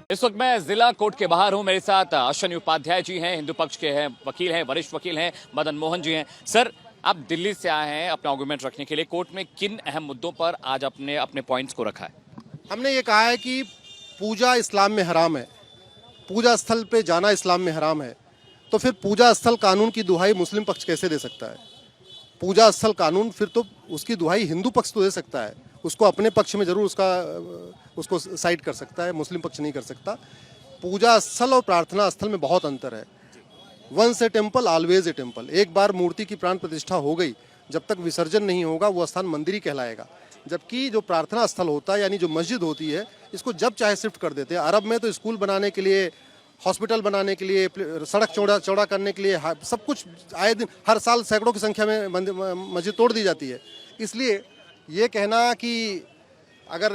इस वक्त मैं जिला कोर्ट के बाहर हूं। मेरे साथ अश्विनी उपाध्याय जी हैं, हिंदू पक्ष के हैं, वकील हैं, वरिष्ठ वकील हैं, मदन मोहन जी हैं। सर, आप दिल्ली से आए हैं अपना आर्गुमेंट रखने के लिए। कोर्ट में किन अहम मुद्दों पर आज आपने अपने पॉइंट्स को रखा है? हमने ये कहा है कि पूजा इस्लाम में हराम है, पूजा स्थल पे जाना इस्लाम में हराम है, तो फिर पूजा स्थल कानून की दुहाई मुस्लिम पक्ष कैसे दे सकता है? पूजा स्थल कानून फिर तो उसकी दुहाई हिंदू पक्ष तो दे सकता है, उसको अपने पक्ष में जरूर उसको साइड कर सकता है, मुस्लिम पक्ष नहीं कर सकता। पूजा स्थल और प्रार्थना स्थल में बहुत अंतर है। Once a temple always a temple. एक बार मूर्ति की प्राण प्रतिष्ठा हो गई, जब तक विसर्जन नहीं होगा वो स्थान मंदिर ही कहलाएगा। जबकि जो प्रार्थना स्थल होता है यानी जो मस्जिद होती है, इसको जब चाहे शिफ्ट कर देते हैं। अरब में तो स्कूल बनाने के लिए, हॉस्पिटल बनाने के लिए, सड़क चौड़ा करने के लिए, सब कुछ आए दिन हर साल सैकड़ों की संख्या में मस्जिद तोड़ दी जाती है। इसलिए ये कहना कि अगर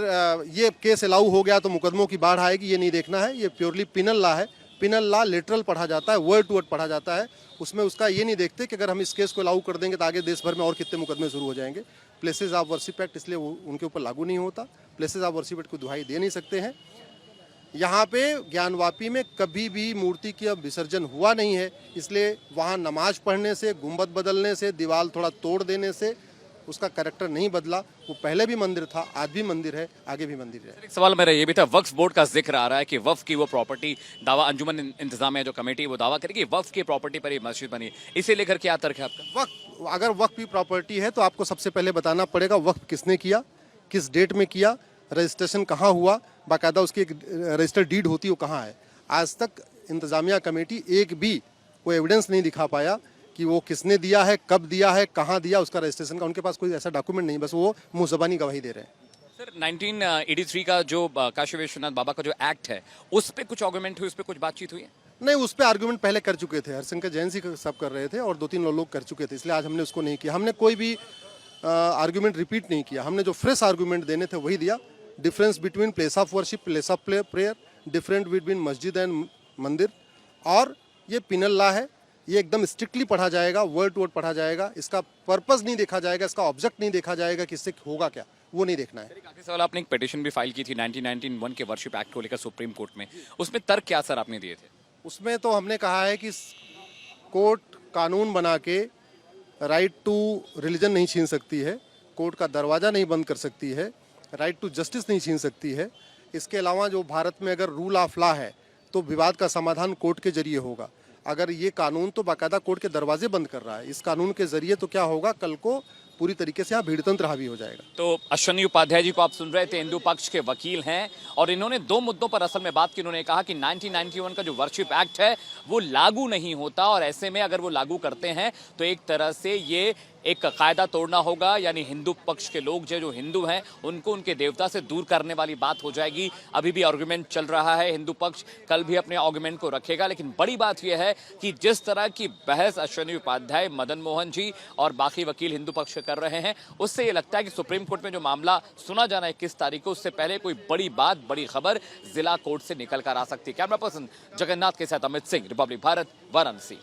ये केस अलाउ हो गया तो मुकदमों की बाढ़ आएगी, ये नहीं देखना है। ये प्योरली पिनल लॉ है। पिनल लॉ लिटरल पढ़ा जाता है, वर्ड टू वर्ड पढ़ा जाता है। उसमें उसका ये नहीं देखते कि अगर हम इस केस को अलाउ कर देंगे तो आगे देश भर में और कितने मुकदमे शुरू हो जाएंगे। प्लेसेस ऑफ वर्शिप एक्ट इसलिए उनके ऊपर लागू नहीं होता। प्लेसेस ऑफ वर्शिप एक्ट को दुहाई दे नहीं सकते हैं। यहाँ पे ज्ञानवापी में कभी भी मूर्ति की अब विसर्जन हुआ नहीं है, इसलिए वहाँ नमाज पढ़ने से, गुंबद बदलने से, दीवार थोड़ा तोड़ देने से उसका कैरेक्टर नहीं बदला। वो पहले भी मंदिर था, आज भी मंदिर है, आगे भी मंदिर है। एक सवाल मेरा ये भी था, वक्फ बोर्ड का जिक्र आ रहा है कि वक्फ की वो प्रॉपर्टी दावा, अंजुमन इंतजामिया जो कमेटी वो दावा करेगी वक्फ की प्रॉपर्टी पर ये मस्जिद बनी, इसे लेकर क्या तर्क है आपका? वक्फ, अगर वक्फ की प्रॉपर्टी है तो आपको सबसे पहले बताना पड़ेगा वक्फ किसने किया, किस डेट में किया, रजिस्ट्रेशन कहाँ हुआ, बाकायदा उसकी एक रजिस्टर्ड डीड होती है वो कहाँ है। आज तक इंतजामिया कमेटी एक भी कोई एविडेंस नहीं दिखा पाया कि वो किसने दिया है, कब दिया है, कहाँ दिया, उसका रजिस्ट्रेशन का उनके पास कोई ऐसा डॉक्यूमेंट नहीं, बस वो मुंह ज़बानी गवाही दे रहे हैं। सर, 1983 का जो काशी विश्वनाथ बाबा का जो एक्ट है, उस पर कुछ आर्गुमेंट हुई, उस पर कुछ बातचीत हुई है? नहीं, उस पर आर्गुमेंट पहले कर चुके थे, हरशंकर जैन जी सब कर रहे थे और 2-3 लोग कर चुके थे, इसलिए आज हमने उसको नहीं किया। हमने कोई भी आर्गुमेंट रिपीट नहीं किया। हमने जो फ्रेश आर्गुमेंट देने थे वही दिया। Difference between place of worship, place of prayer, different between मस्जिद एंड मंदिर, और ये पिनल लॉ है। ये एकदम स्ट्रिक्टली पढ़ा जाएगा, वर्ड टू वर्ड पढ़ा जाएगा। इसका पर्पस नहीं देखा जाएगा, इसका ऑब्जेक्ट नहीं देखा जाएगा कि इससे होगा क्या, वो नहीं देखना है। आखिरी सवाल, आपने एक पिटीशन भी फाइल की थी 1991 के वर्शिप एक्ट को लेकर सुप्रीम कोर्ट में, उसमें तर्क क्या सर आपने दिए थे? उसमें तो हमने कहा है कि कोर्ट कानून बना के राइट टू रिलीजन नहीं छीन सकती है, कोर्ट का दरवाज़ा नहीं बंद कर सकती है, राइट टू जस्टिस नहीं छीन सकती है। इसके अलावा जो भारत में अगर रूल ऑफ लॉ है तो विवाद का समाधान कोर्ट के जरिए होगा। अगर ये कानून तो बाकायदा कोर्ट के दरवाजे बंद कर रहा है, इस कानून के जरिए तो क्या होगा, कल को पूरी तरीके से यहाँ भीड़तंत्र हावी हो जाएगा। तो अश्विनी उपाध्याय जी को आप सुन रहे थे, हिंदू पक्ष के वकील हैं, और इन्होंने दो मुद्दों पर असल में बात की। उन्होंने कहा कि 1991 का जो वर्शिप एक्ट है वो लागू नहीं होता, और ऐसे में अगर वो लागू करते हैं तो एक तरह से ये एक कायदा तोड़ना होगा, यानी हिंदू पक्ष के लोग जो हिंदू हैं उनको उनके देवता से दूर करने वाली बात हो जाएगी। अभी भी आर्गुमेंट चल रहा है, हिंदू पक्ष कल भी अपने आर्गुमेंट को रखेगा, लेकिन बड़ी बात यह है कि जिस तरह की बहस अश्विनी उपाध्याय, मदन मोहन जी और बाकी वकील हिंदू पक्ष कर रहे हैं, उससे ये लगता है कि सुप्रीम कोर्ट में जो मामला सुना जाना है 21 तारीख को, उससे पहले कोई बड़ी बात, बड़ी खबर जिला कोर्ट से निकल कर आ सकती है। कैमरा पर्सन जगन्नाथ के साथ अमित सिंह, रिपब्लिक भारत, वाराणसी।